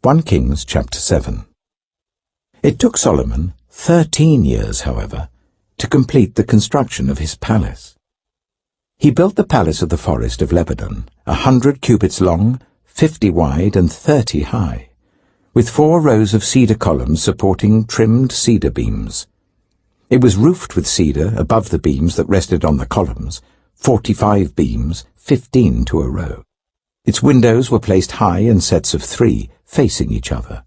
1 Kings chapter 7. It took Solomon 13 years, however, to complete the construction of his palace. He built the palace of the forest of Lebanon, 100 cubits long, 50 wide, and 30 high, with 4 rows of cedar columns supporting trimmed cedar beams. It was roofed with cedar above the beams that rested on the columns, 45 beams, 15 to a row. Its windows were placed high in sets of 3, facing each other.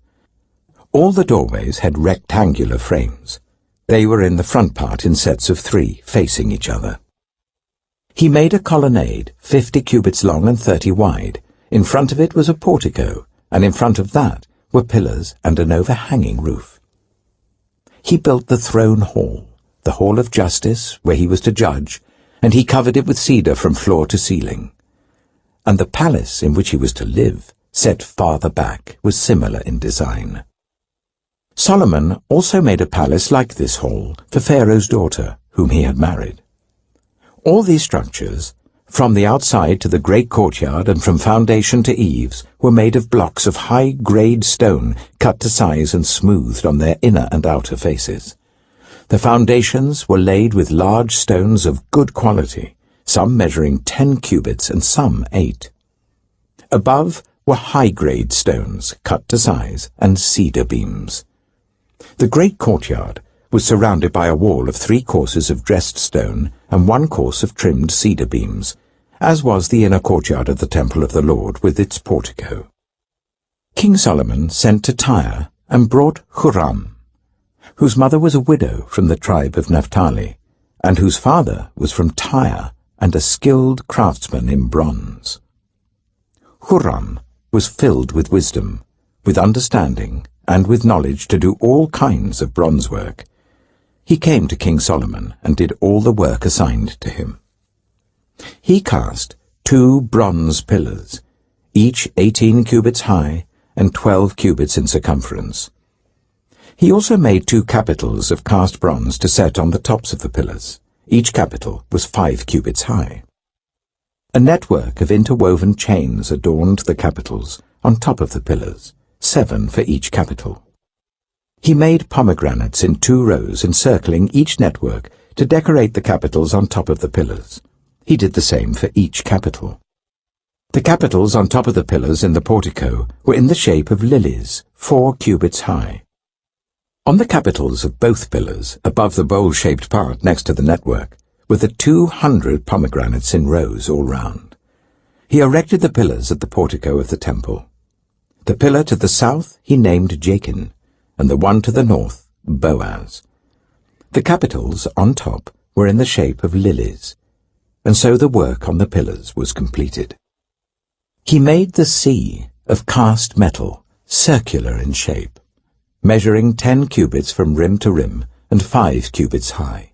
All the doorways had rectangular frames. They were in the front part in sets of 3, facing each other. He made a colonnade, 50 cubits long and 30 wide. In front of it was a portico, and in front of that were pillars and an overhanging roof. He built the throne hall, the hall of justice, where he was to judge, and he covered it with cedar from floor to ceiling. And the palace in which he was to live, set farther back, was similar in design. Solomon also made a palace like this hall for Pharaoh's daughter, whom he had married. All these structures, from the outside to the great courtyard and from foundation to eaves, were made of blocks of high-grade stone cut to size and smoothed on their inner and outer faces. The foundations were laid with large stones of good quality, some measuring 10 cubits and some 8. Above were high-grade stones, cut to size, and cedar beams. The great courtyard was surrounded by a wall of 3 courses of dressed stone and 1 course of trimmed cedar beams, as was the inner courtyard of the temple of the Lord with its portico. King Solomon sent to Tyre and brought Huram, whose mother was a widow from the tribe of Naphtali, and whose father was from Tyre and a skilled craftsman in bronze. Huram was filled with wisdom, with understanding, and with knowledge to do all kinds of bronze work. He came to King Solomon and did all the work assigned to him. He cast 2 bronze pillars, each 18 cubits high and 12 cubits in circumference. He also made 2 capitals of cast bronze to set on the tops of the pillars. Each capital was 5 cubits high. A network of interwoven chains adorned the capitals on top of the pillars, 7 for each capital. He made pomegranates in 2 rows encircling each network to decorate the capitals on top of the pillars. He did the same for each capital. The capitals on top of the pillars in the portico were in the shape of lilies, 4 cubits high. On the capitals of both pillars, above the bowl-shaped part next to the network, were the 200 pomegranates in rows all round. He erected the pillars at the portico of the temple. The pillar to the south he named Jachin, and the one to the north, Boaz. The capitals on top were in the shape of lilies, and so the work on the pillars was completed. He made the sea of cast metal, circular in shape, measuring 10 cubits from rim to rim and 5 cubits high.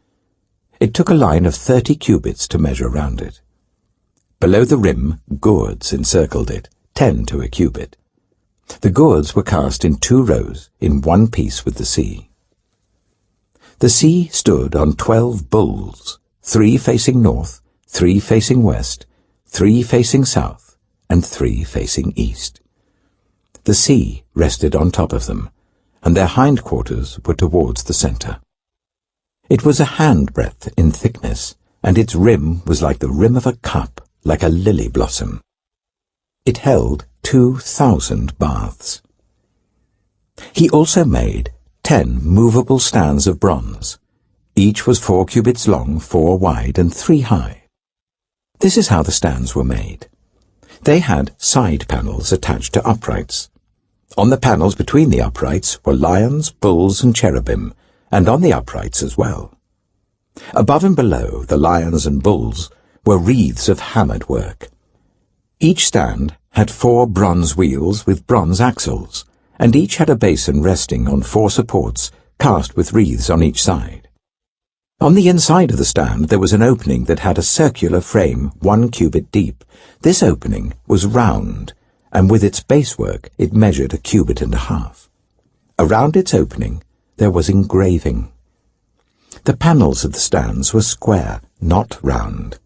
It took a line of 30 cubits to measure round it. Below the rim, gourds encircled it, 10 to a cubit. The gourds were cast in 2 rows, in one piece with the sea. The sea stood on 12 bulls, 3 facing north, 3 facing west, 3 facing south, and 3 facing east. The sea rested on top of them, and their hindquarters were towards the center. It was a handbreadth in thickness, and its rim was like the rim of a cup, like a lily blossom. It held 2,000 baths. He also made 10 movable stands of bronze. Each was 4 cubits long, 4 wide, and 3 high. This is how the stands were made. They had side panels attached to uprights. On the panels between the uprights were lions, bulls, and cherubim, and on the uprights as well. Above and below the lions and bulls were wreaths of hammered work. Each stand had 4 bronze wheels with bronze axles, and each had a basin resting on 4 supports cast with wreaths on each side. On the inside of the stand there was an opening that had a circular frame 1 cubit deep. This opening was round, and with its basework it measured 1.5 cubits. Around its opening there was engraving. The panels of the stands were square, not round.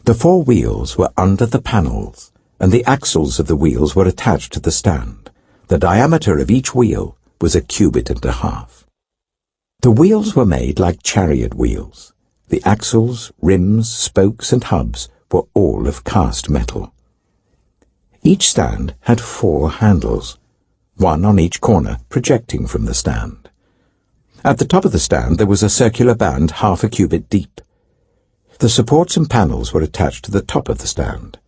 The 4 wheels were under the panels, and the axles of the wheels were attached to the stand. The diameter of each wheel was 1.5 cubits. The wheels were made like chariot wheels. The axles, rims, spokes, and hubs were all of cast metal. Each stand had 4 handles, one on each corner projecting from the stand. At the top of the stand there was a circular band 1/2 cubit deep. The supports and panels were attached to the top of the stand.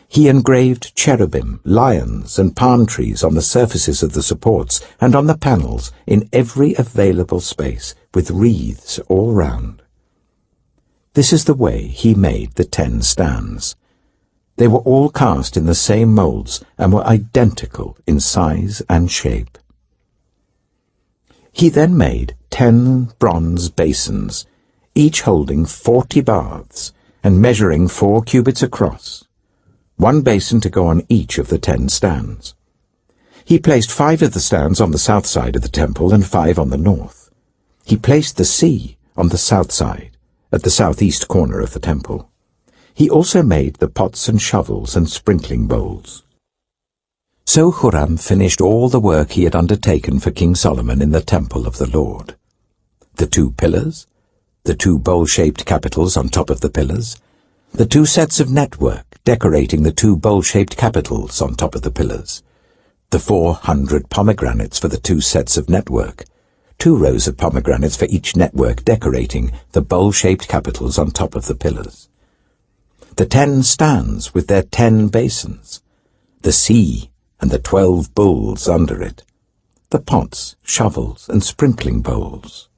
He engraved cherubim, lions, and palm trees on the surfaces of the supports and on the panels in every available space, with wreaths all round. This is the way he made the 10 stands. They were all cast in the same moulds and were identical in size and shape. He then made 10 bronze basins, each holding 40 baths and measuring 4 cubits across, 1 basin to go on each of the 10 stands. He placed 5 of the stands on the south side of the temple and 5 on the north. He placed the sea on the south side, at the southeast corner of the temple. He also made the pots and shovels and sprinkling bowls. So Huram finished all the work he had undertaken for King Solomon in the temple of the Lord. The 2 pillars, the 2 bowl-shaped capitals on top of the pillars, the 2 sets of network decorating the 2 bowl-shaped capitals on top of the pillars, the 400 pomegranates for the 2 sets of network, 2 rows of pomegranates for each network decorating the bowl-shaped capitals on top of the pillars, the 10 stands with their 10 basins, the sea and the 12 bowls under it, the pots, shovels, and sprinkling bowls.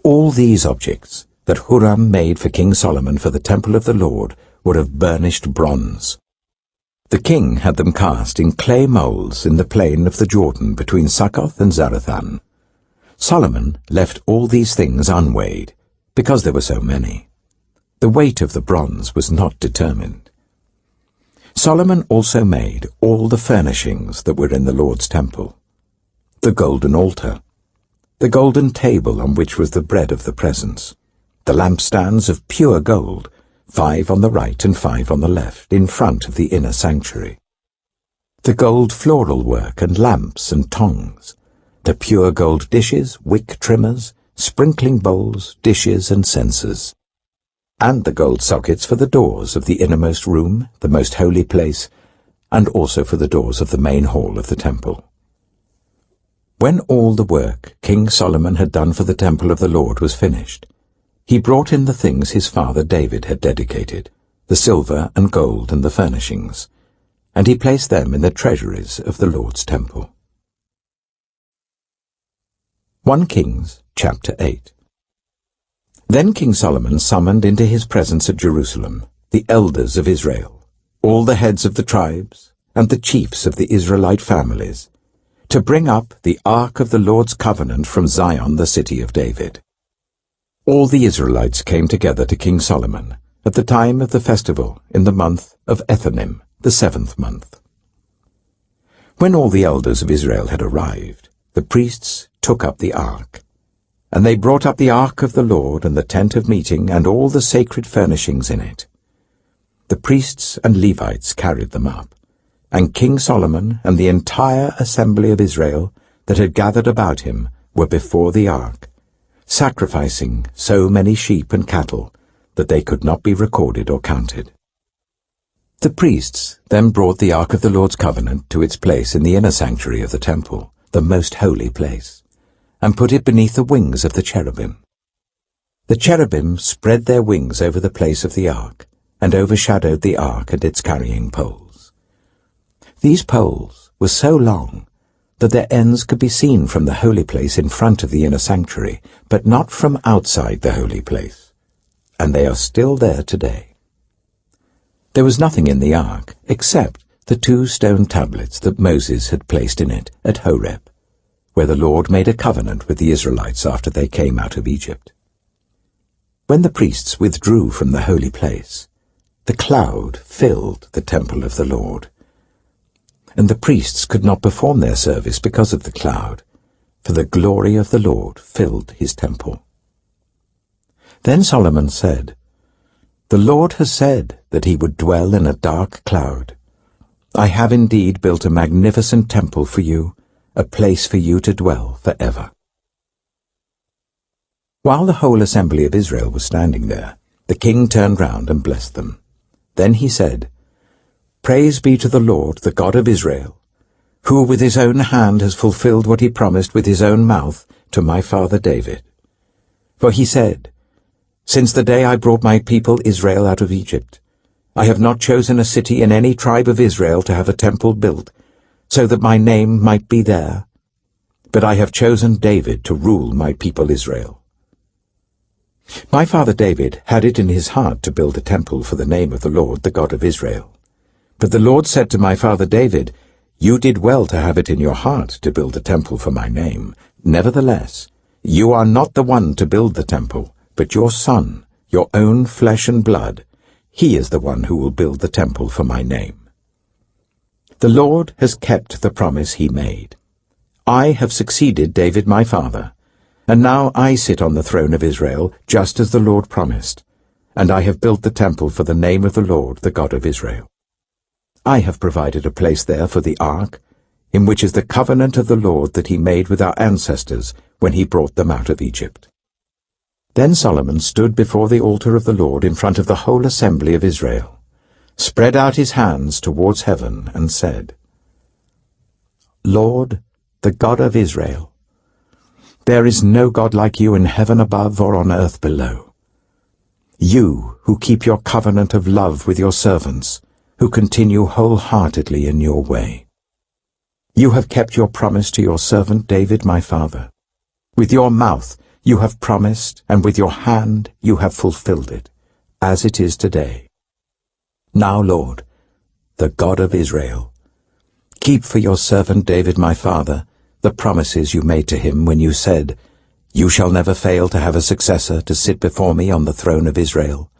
All these objects that Huram made for King Solomon for the temple of the Lord were of burnished bronze. The king had them cast in clay moulds in the plain of the Jordan between Succoth and Zarethan. Solomon left all these things unweighed, because there were so many. The weight of the bronze was not determined. Solomon also made all the furnishings that were in the Lord's temple: the golden altar, the golden table on which was the bread of the presence, the lampstands of pure gold, 5 on the right and 5 on the left, in front of the inner sanctuary, the gold floral work and lamps and tongs, the pure gold dishes, wick trimmers, sprinkling bowls, dishes, and censers, and the gold sockets for the doors of the innermost room, the most holy place, and also for the doors of the main hall of the temple. When all the work King Solomon had done for the temple of the Lord was finished, he brought in the things his father David had dedicated, the silver and gold and the furnishings, and he placed them in the treasuries of the Lord's temple. 1 Kings chapter 8. Then King Solomon summoned into his presence at Jerusalem the elders of Israel, all the heads of the tribes, and the chiefs of the Israelite families, to bring up the ark of the Lord's covenant from Zion, the city of David. All the Israelites came together to King Solomon at the time of the festival in the month of Ethanim, the 7th month. When all the elders of Israel had arrived, the priests took up the ark, and they brought up the ark of the Lord and the tent of meeting and all the sacred furnishings in it. The priests and Levites carried them up, and King Solomon and the entire assembly of Israel that had gathered about him were before the ark, sacrificing so many sheep and cattle that they could not be recorded or counted. The priests then brought the ark of the Lord's covenant to its place in the inner sanctuary of the temple, the most holy place, and put it beneath the wings of the cherubim. The cherubim spread their wings over the place of the ark, and overshadowed the ark and its carrying poles. These poles were so long that their ends could be seen from the holy place in front of the inner sanctuary, but not from outside the holy place, and they are still there today. There was nothing in the ark except the 2 stone tablets that Moses had placed in it at Horeb, where the Lord made a covenant with the Israelites after they came out of Egypt. When the priests withdrew from the holy place, the cloud filled the temple of the Lord, and the priests could not perform their service because of the cloud, for the glory of the Lord filled his temple. Then Solomon said, "The Lord has said that he would dwell in a dark cloud. I have indeed built a magnificent temple for you, a place for you to dwell forever." While the whole assembly of Israel was standing there, the king turned round and blessed them. Then he said, "Praise be to the Lord, the God of Israel, who with his own hand has fulfilled what he promised with his own mouth to my father David. For he said, 'Since the day I brought my people Israel out of Egypt, I have not chosen a city in any tribe of Israel to have a temple built, so that my name might be there. But I have chosen David to rule my people Israel.' My father David had it in his heart to build a temple for the name of the Lord, the God of Israel. But the Lord said to my father David, 'You did well to have it in your heart to build a temple for my name. Nevertheless, you are not the one to build the temple, but your son, your own flesh and blood. He is the one who will build the temple for my name.' The Lord has kept the promise he made. I have succeeded David my father, and now I sit on the throne of Israel, just as the Lord promised, and I have built the temple for the name of the Lord, the God of Israel. I have provided a place there for the ark, in which is the covenant of the Lord that he made with our ancestors when he brought them out of Egypt." Then Solomon stood before the altar of the Lord in front of the whole assembly of Israel, spread out his hands towards heaven, and said, "Lord, the God of Israel, there is no God like you in heaven above or on earth below. You who keep your covenant of love with your servants, who continue wholeheartedly in your way. You have kept your promise to your servant David my father. With your mouth you have promised, and with your hand you have fulfilled it, as it is today. Now, Lord, the God of Israel, keep for your servant David my father the promises you made to him when you said, 'You shall never fail to have a successor to sit before me on the throne of Israel,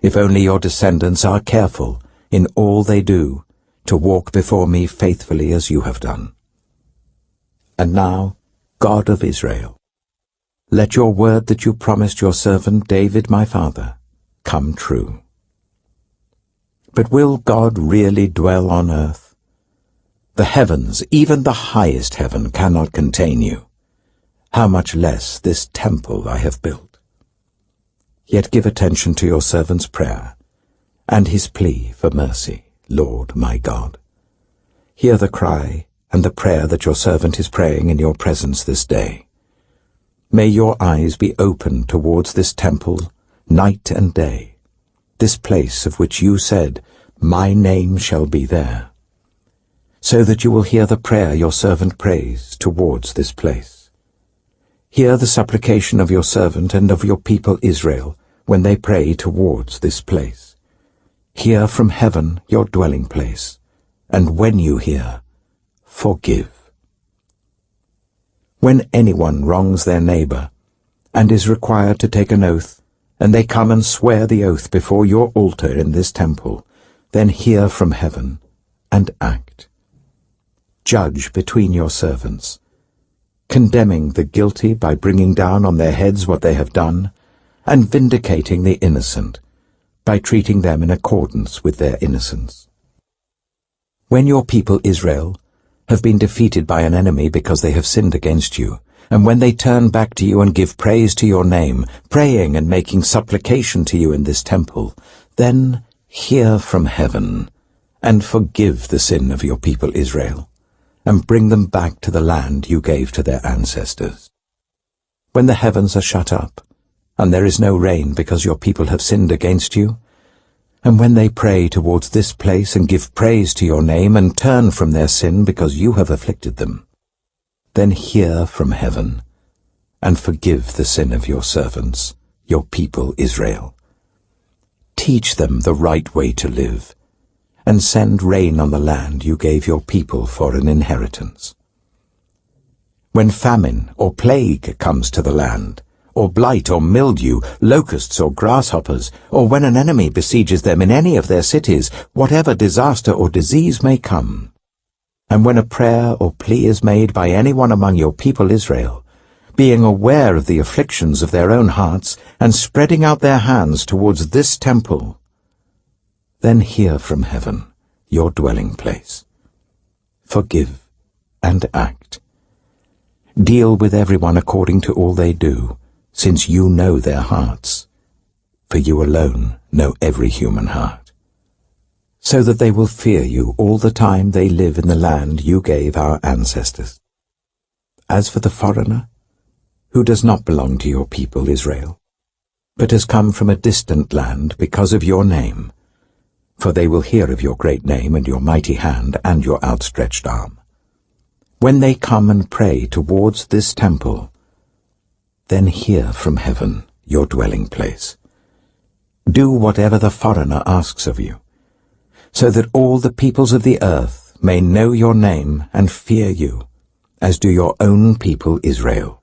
if only your descendants are careful in all they do to walk before me faithfully as you have done.' And now, God of Israel, let your word that you promised your servant David my father come true. But will God really dwell on earth? The heavens, even the highest heaven, cannot contain you. How much less this temple I have built? Yet give attention to your servant's prayer and his plea for mercy, Lord my God. Hear the cry and the prayer that your servant is praying in your presence this day. May your eyes be open towards this temple night and day, this place of which you said, 'My name shall be there,' so that you will hear the prayer your servant prays towards this place. Hear the supplication of your servant and of your people Israel when they pray towards this place. Hear from heaven your dwelling place, and when you hear, forgive. When anyone wrongs their neighbor and is required to take an oath, and they come and swear the oath before your altar in this temple, then hear from heaven and act. Judge between your servants, condemning the guilty by bringing down on their heads what they have done, and vindicating the innocent by treating them in accordance with their innocence. When your people Israel have been defeated by an enemy because they have sinned against you, and when they turn back to you and give praise to your name, praying and making supplication to you in this temple, then hear from heaven and forgive the sin of your people Israel, and bring them back to the land you gave to their ancestors. When the heavens are shut up, and there is no rain because your people have sinned against you, and when they pray towards this place and give praise to your name and turn from their sin because you have afflicted them, then hear from heaven and forgive the sin of your servants, your people Israel. Teach them the right way to live, and send rain on the land you gave your people for an inheritance. When famine or plague comes to the land, or blight or mildew, locusts or grasshoppers, or when an enemy besieges them in any of their cities, whatever disaster or disease may come, and when a prayer or plea is made by anyone among your people Israel, being aware of the afflictions of their own hearts, and spreading out their hands towards this temple, then hear from heaven your dwelling place. Forgive and act. Deal with everyone according to all they do, since you know their hearts, for you alone know every human heart, so that they will fear you all the time they live in the land you gave our ancestors. As for the foreigner, who does not belong to your people Israel, but has come from a distant land because of your name, for they will hear of your great name and your mighty hand and your outstretched arm. When they come and pray towards this temple, then hear from heaven, your dwelling place. Do whatever the foreigner asks of you, so that all the peoples of the earth may know your name and fear you, as do your own people Israel,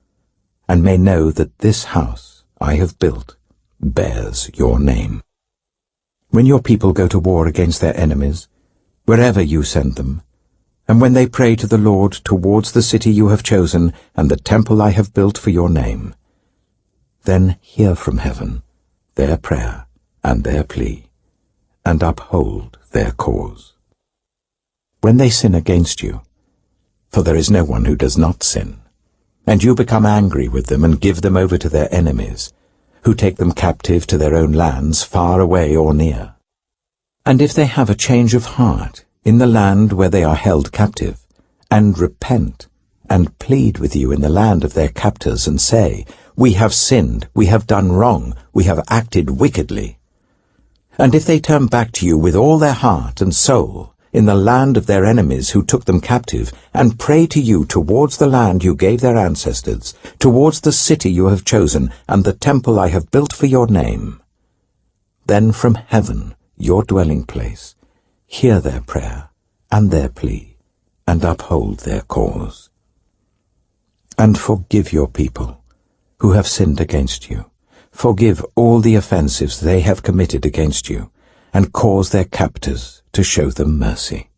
and may know that this house I have built bears your name. When your people go to war against their enemies, wherever you send them, and when they pray to the Lord towards the city you have chosen and the temple I have built for your name, then hear from heaven their prayer and their plea, and uphold their cause. When they sin against you, for there is no one who does not sin, and you become angry with them and give them over to their enemies, who take them captive to their own lands, far away or near. And if they have a change of heart in the land where they are held captive, and repent, and plead with you in the land of their captors, and say, We have sinned, we have done wrong, we have acted wickedly. And if they turn back to you with all their heart and soul, in the land of their enemies who took them captive, and pray to you towards the land you gave their ancestors, towards the city you have chosen, and the temple I have built for your name, then from heaven, your dwelling place, hear their prayer and their plea, and uphold their cause. And forgive your people, who have sinned against you. Forgive all the offenses they have committed against you, and cause their captors to show them mercy.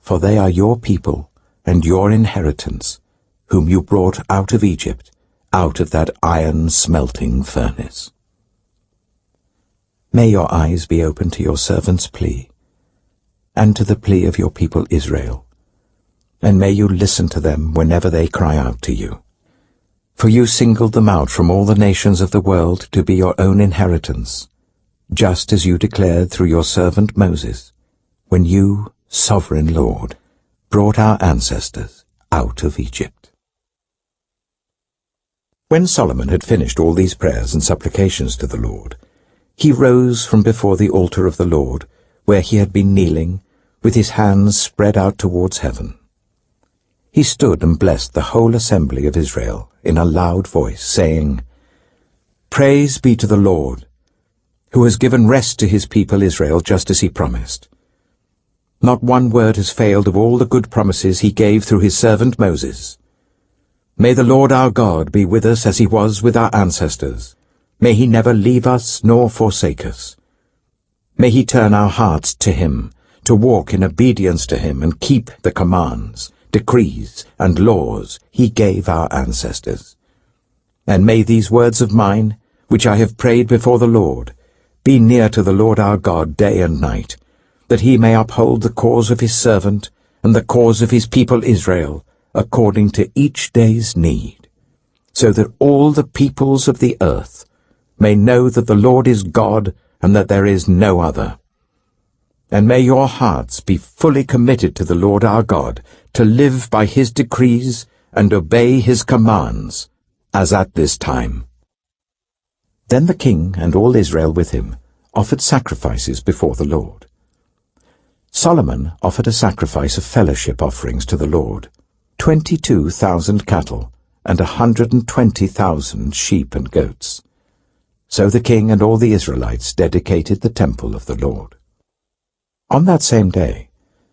For they are your people and your inheritance, whom you brought out of Egypt, out of that iron-smelting furnace. May your eyes be open to your servant's plea, and to the plea of your people Israel, and may you listen to them whenever they cry out to you. For you singled them out from all the nations of the world to be your own inheritance, just as you declared through your servant Moses, when you, sovereign Lord, brought our ancestors out of Egypt. When Solomon had finished all these prayers and supplications to the Lord, he rose from before the altar of the Lord, where he had been kneeling, with his hands spread out towards heaven. He stood and blessed the whole assembly of Israel in a loud voice, saying, Praise be to the Lord, who has given rest to his people Israel just as he promised. Not one word has failed of all the good promises he gave through his servant Moses. May the Lord our God be with us as he was with our ancestors. May he never leave us nor forsake us. May he turn our hearts to him, to walk in obedience to him and keep the commands, decrees, and laws he gave our ancestors. And may these words of mine, which I have prayed before the Lord, be near to the Lord our God day and night, that he may uphold the cause of his servant and the cause of his people Israel, according to each day's need, so that all the peoples of the earth may know that the Lord is God and that there is no other. And may your hearts be fully committed to the Lord our God, to live by his decrees and obey his commands, as at this time. Then the king and all Israel with him offered sacrifices before the Lord. Solomon offered a sacrifice of fellowship offerings to the Lord, 22,000 cattle and 120,000 sheep and goats. So the king and all the Israelites dedicated the temple of the Lord. On that same day,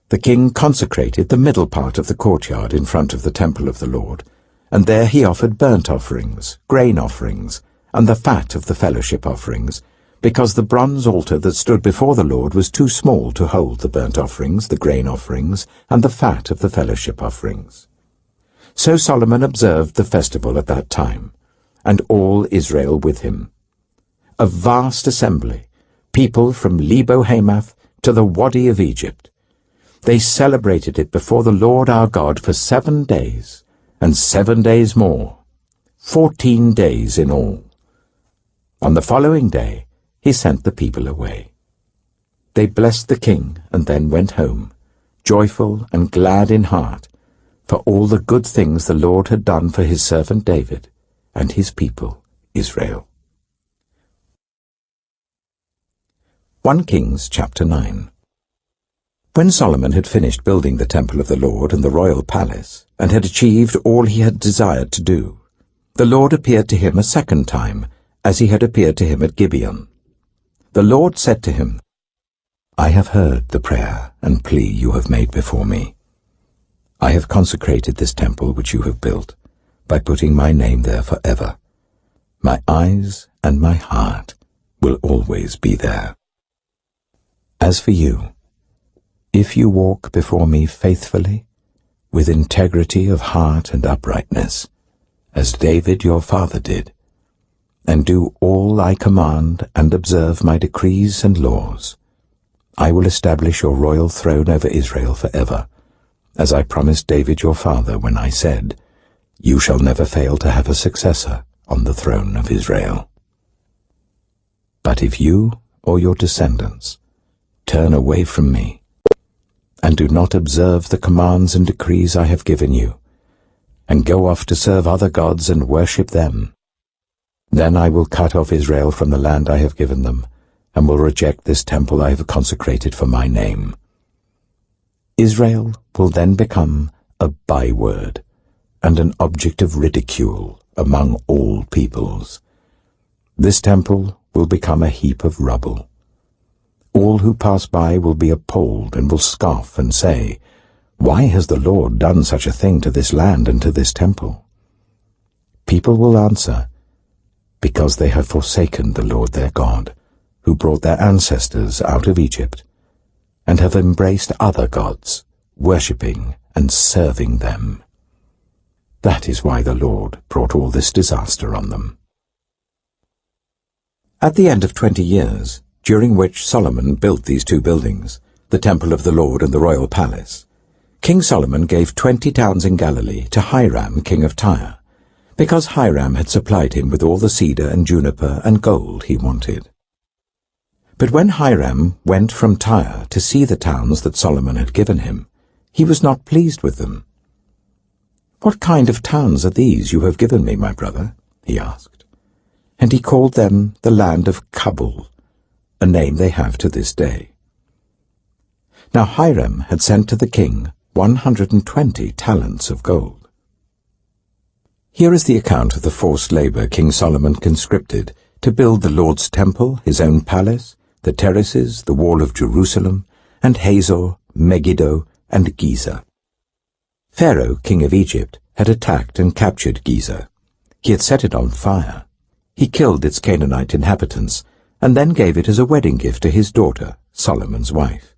the king consecrated the middle part of the courtyard in front of the temple of the Lord, and there he offered burnt offerings, grain offerings, and the fat of the fellowship offerings, because the bronze altar that stood before the Lord was too small to hold the burnt offerings, the grain offerings, and the fat of the fellowship offerings. So Solomon observed the festival at that time, and all Israel with him. A vast assembly, people from Lebo-Hamath to the Wadi of Egypt, They celebrated it before the Lord our God for 7 days, and 7 days more, 14 days in all. On the following day he sent the people away. They blessed the king and then went home, joyful and glad in heart, for all the good things the Lord had done for his servant David and his people Israel. 1 Kings chapter 9. When Solomon had finished building the temple of the Lord and the royal palace, and had achieved all he had desired to do, the Lord appeared to him a second time, as he had appeared to him at Gibeon. The Lord said to him, I have heard the prayer and plea you have made before me. I have consecrated this temple which you have built, by putting my name there forever. My eyes and my heart will always be there. As for you, if you walk before me faithfully, with integrity of heart and uprightness, as David your father did, and do all I command and observe my decrees and laws, I will establish your royal throne over Israel forever, as I promised David your father when I said, You shall never fail to have a successor on the throne of Israel. But if you or your descendants turn away from me, and do not observe the commands and decrees I have given you, and go off to serve other gods and worship them, then I will cut off Israel from the land I have given them, and will reject this temple I have consecrated for my name. Israel will then become a byword and an object of ridicule among all peoples. This temple will become a heap of rubble. All who pass by will be appalled and will scoff and say, Why has the Lord done such a thing to this land and to this temple? People will answer, Because they have forsaken the Lord their God, who brought their ancestors out of Egypt, and have embraced other gods, worshipping and serving them. That is why the Lord brought all this disaster on them. At the end of 20 years, during which Solomon built these 2 buildings, the temple of the Lord and the royal palace, King Solomon gave 20 towns in Galilee to Hiram, king of Tyre, because Hiram had supplied him with all the cedar and juniper and gold he wanted. But when Hiram went from Tyre to see the towns that Solomon had given him, he was not pleased with them. What kind of towns are these you have given me, my brother? He asked. And he called them the land of Kabul, a name they have to this day. Now Hiram had sent to the king 120 talents of gold. Here is the account of the forced labor King Solomon conscripted to build the Lord's temple, his own palace, the terraces, the wall of Jerusalem, and Hazor, Megiddo, and Giza. Pharaoh, king of Egypt, had attacked and captured Giza. He had set it on fire. He killed its Canaanite inhabitants, and then gave it as a wedding gift to his daughter, Solomon's wife.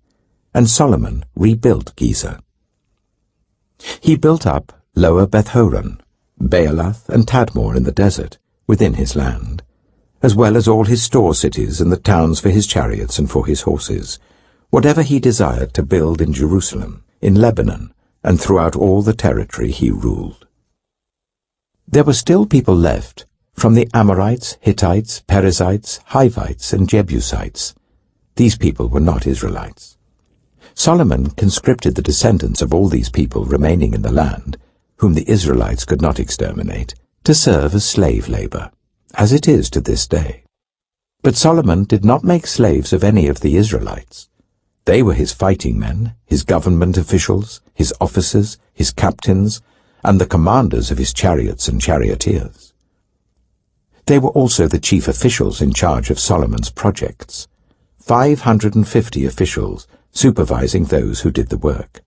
And Solomon rebuilt Giza. He built up Lower Beth-horon, Baalath, and Tadmor in the desert, within his land, as well as all his store cities and the towns for his chariots and for his horses, whatever he desired to build in Jerusalem, in Lebanon, and throughout all the territory he ruled. There were still people left, from the Amorites, Hittites, Perizzites, Hivites, and Jebusites. These people were not Israelites. Solomon conscripted the descendants of all these people remaining in the land, whom the Israelites could not exterminate, to serve as slave labor, as it is to this day. But Solomon did not make slaves of any of the Israelites. They were his fighting men, his government officials, his officers, his captains, and the commanders of his chariots and charioteers. They were also the chief officials in charge of Solomon's projects, 550 officials supervising those who did the work.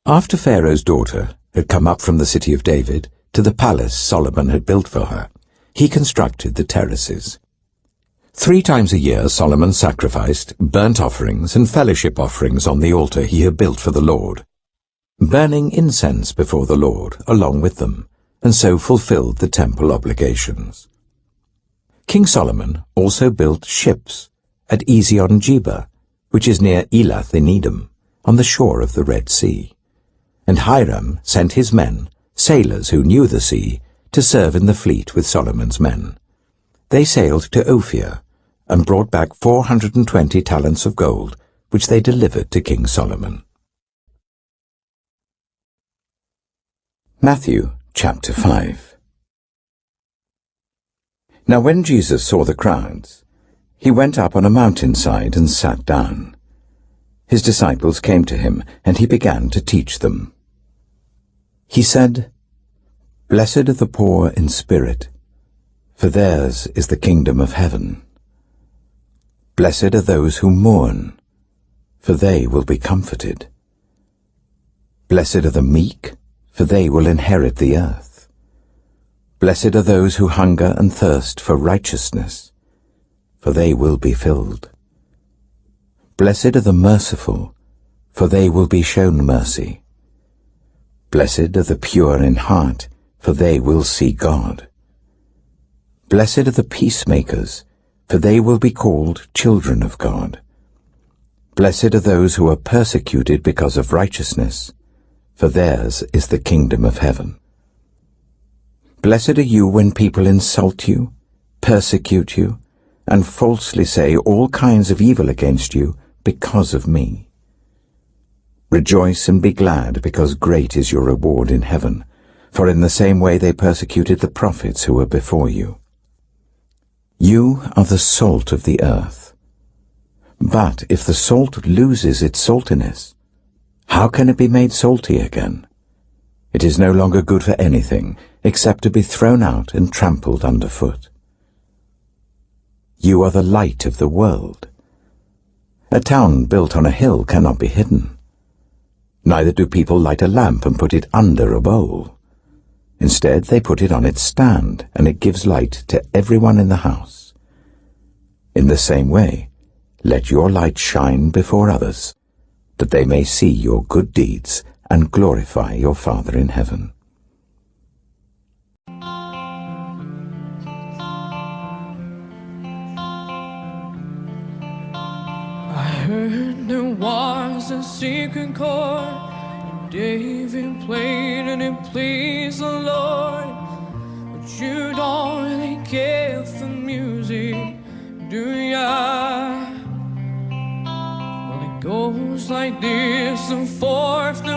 After Pharaoh's daughter had come up from the city of David to the palace Solomon had built for her, he constructed the terraces. 3 times a year Solomon sacrificed burnt offerings and fellowship offerings on the altar he had built for the Lord, burning incense before the Lord along with them, and so fulfilled the temple obligations. King Solomon also built ships at Ezion-Geber, which is near Elath in Edom, on the shore of the Red Sea. And Hiram sent his men, sailors who knew the sea, to serve in the fleet with Solomon's men. They sailed to Ophir and brought back 420 talents of gold, which they delivered to King Solomon. Matthew chapter 5. Now when Jesus saw the crowds, he went up on a mountainside and sat down. His disciples came to him, and he began to teach them. He said, "Blessed are the poor in spirit, for theirs is the kingdom of heaven. Blessed are those who mourn, for they will be comforted. Blessed are the meek, for they will inherit the earth. Blessed are those who hunger and thirst for righteousness, for they will be filled. Blessed are the merciful, for they will be shown mercy. Blessed are the pure in heart, for they will see God. Blessed are the peacemakers, for they will be called children of God. Blessed are those who are persecuted because of righteousness, for theirs is the kingdom of heaven. Blessed are you when people insult you, persecute you, and falsely say all kinds of evil against you because of me. Rejoice and be glad, because great is your reward in heaven, for in the same way they persecuted the prophets who were before you. You are the salt of the earth. But if the salt loses its saltiness, how can it be made salty again? It is no longer good for anything except to be thrown out and trampled underfoot. You are the light of the world. A town built on a hill cannot be hidden. Neither do people light a lamp and put it under a bowl. Instead, they put it on its stand, and it gives light to everyone in the house. In the same way, let your light shine before others, that they may see your good deeds and glorify your Father in heaven. I heard there was a secret chord, and David played and it pleased the Lord. But you don't really care for music, do ya? Well, it goes like this: the fourth, the